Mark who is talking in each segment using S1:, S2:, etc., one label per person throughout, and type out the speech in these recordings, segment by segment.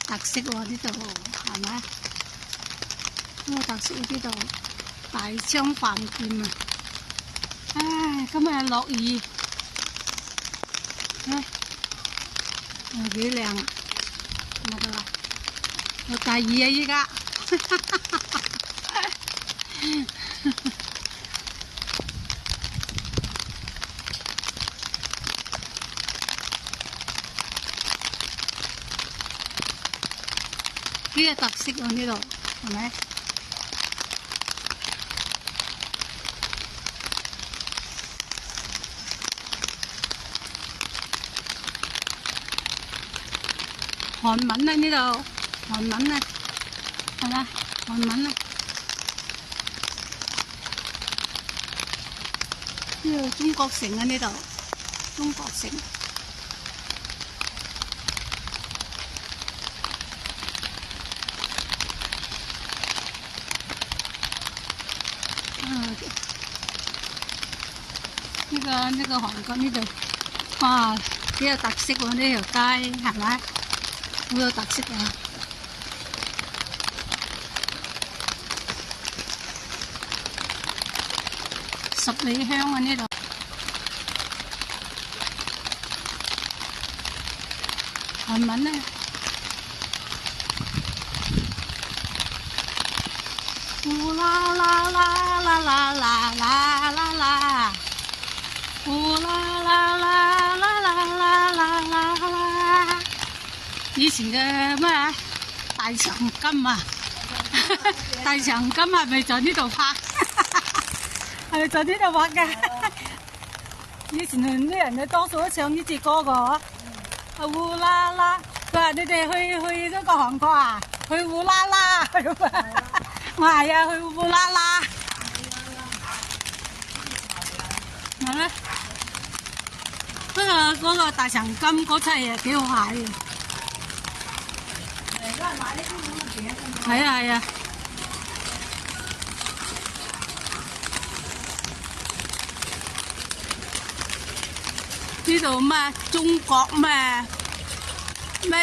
S1: 特色喎呢度，係咪？呢個特色呢度大昌飯店啊！唉，今日落雨，唉，幾靚啊！睇到啊，有大雨啊依家。呢個特色喎呢度，係咪？韓文啊呢度，韓文啊，係咪？韓文啊，呢度中國城啊呢度，中國城。呢個韓國呢度，哇，幾有特色喎！呢條街係咪？好有特色啊！十里香啊呢度，韓文呢？呼啦啦啦啦啦啦啦啦啦，呼啦啦啦啦啦啦啦啦啦。以前嘅咩啊？大長今啊，大長今係咪在呢度拍？係咪在呢度拍嘅？以前啲人咧多數都唱呢隻歌㗎，呼啦啦。佢話你哋去嗰個韓國啊？去呼啦啦咁啊！我係啊，去呼啦啦。係咩？嗰個大長今嗰出嘢幾好睇嘅。係啊係啊。呢度咩中國咩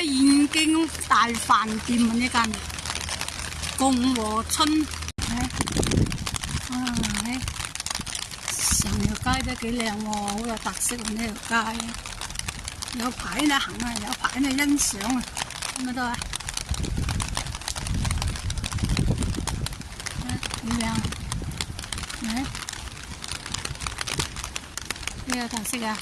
S1: 燕京大飯店啊呢間共和村，成條街都幾靚喎，好有特色喎呢條街，有排你行啊，有排你欣賞啊，睇唔睇到啊？幾靚，呢個特色啊！